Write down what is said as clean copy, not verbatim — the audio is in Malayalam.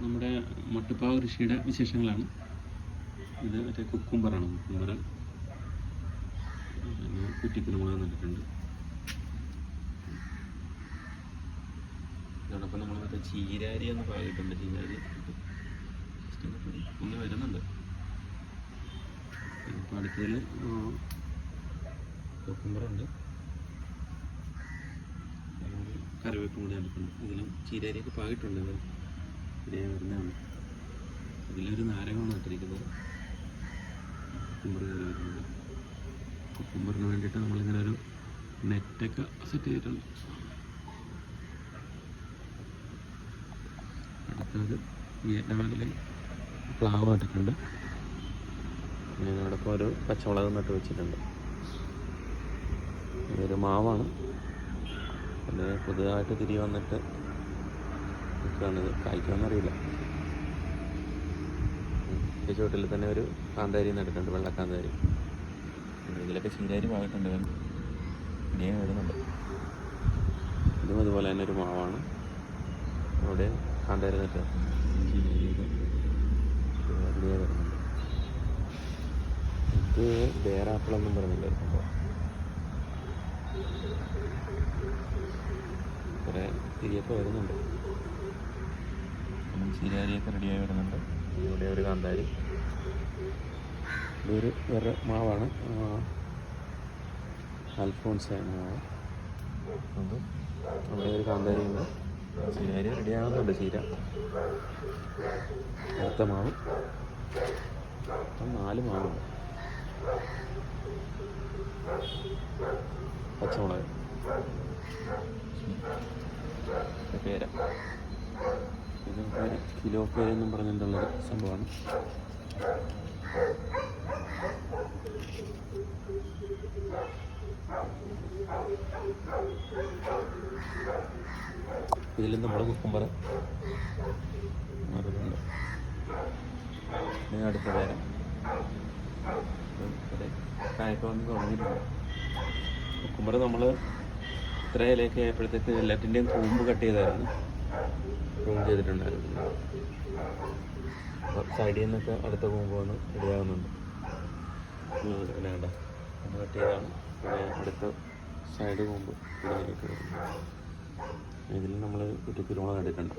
നമ്മുടെ മട്ടുപ്പാവ് കൃഷിയുടെ വിശേഷങ്ങളാണ്. ഇത് മറ്റേ കുക്കുംബറാണ്. കുക്കുംബർ പിന്നെ കുറ്റിക്കുരുമുളക് നട്ടിട്ടുണ്ട്. അതോടൊപ്പം നമ്മൾ മറ്റേ ചീരാരി എന്ന് പാകിയിട്ടുണ്ട്. ചീരാരി ഒന്ന് വരുന്നുണ്ട്. ഇപ്പോൾ അടുത്തതിൽ കുക്കുംബറുണ്ട്, കറിവേപ്പും കൂടി നട്ടിട്ടുണ്ട്. ഇതിലും ചീരാരിയൊക്കെ പാകിയിട്ടുണ്ട്. ഇത് ശരിയായി വരുന്നതാണ്. ഇതിലൊരു നാരകമാണ് നട്ടിരിക്കുന്നത്. കുക്കുംബർ കയറി വരുന്നത്. കുക്കുംബറിന് വേണ്ടിയിട്ട് നമ്മളിങ്ങനെ ഒരു നെറ്റൊക്കെ സെറ്റ് ചെയ്തിട്ടുണ്ട്. അടുത്തത് വിയറ്റ്നാമിലെ പ്ലാവ് നട്ടിട്ടുണ്ട്. പിന്നെ അതോടൊപ്പം ഒരു പച്ചമുളക് നട്ട് വെച്ചിട്ടുണ്ട്. ഇതൊരു മാവാണ്. പിന്നെ പുതുതായിട്ട് തിരികെ വന്നിട്ട് നിൽക്കുകയാണിത്. കായ്ക്കാമെന്നറിയില്ല. ഈ ചുവട്ടിൽ തന്നെ ഒരു കാന്താരി നട്ടിട്ടുണ്ട്, വെള്ളക്കാന്താരി. ഇതിലൊക്കെ ചീരാരി പാകിയിട്ടുണ്ട്. ഇനിയും വരുന്നുണ്ട്. ഇതും അതുപോലെ തന്നെ ഒരു മാവാണ്. അവിടെ കാന്താരി നട്ട് വലിയ വരുന്നുണ്ട്. ഇത് പേരാപ്പിളൊന്നും പറഞ്ഞില്ല. സംഭവം കുറേ തിരിയൊക്കെ വരുന്നുണ്ട്. ചീരാരിയൊക്കെ റെഡിയായി വരുന്നുണ്ട്. ഇവിടെ ഒരു കാന്താരി. ഇതൊരു വേറെ മാവാണ്, അൽഫോൺസ മാവ്. അത് അവിടെ ഒരു കാന്താരിയുണ്ട്. ചീരാരി റെഡിയാകുന്നുണ്ട്. ചീര അടുത്ത മാവ്. 4 മാവുണ്ട്. പച്ചമുളക്, പേര. ഇത് ഒരു കിലോ പേരെന്നും പറഞ്ഞിട്ടുള്ളൊരു സംഭവമാണ്. ഇതിലും നമ്മുടെ കുക്കുംബർ മാറുന്നുണ്ട്. അടുത്ത പേര കായൊക്കെ വന്ന് തുടങ്ങിയിട്ടുണ്ട്. കുക്കുംബർ നമ്മൾ ഇത്ര ഇലയൊക്കെ ആയപ്പോഴത്തേക്ക് എല്ലാറ്റിൻ്റെയും കൂമ്പ് കട്ട് ചെയ്തായിരുന്നു, പ്രൂൺ ചെയ്തിട്ടുണ്ടായിരുന്നു. സൈഡിൽ നിന്നൊക്കെ അടുത്ത കൂമ്പ് വന്ന് റെഡിയാകുന്നുണ്ട്. വേണ്ട ഒന്ന് കട്ട് ചെയ്താണ്. പിന്നെ അടുത്ത സൈഡ് കൂമ്പ് ഇടയിലേക്ക് വരുന്നു. ഇതിൽ നമ്മൾ കുറ്റിക്കുരുമുളക് കണ്ടിട്ടുണ്ട്.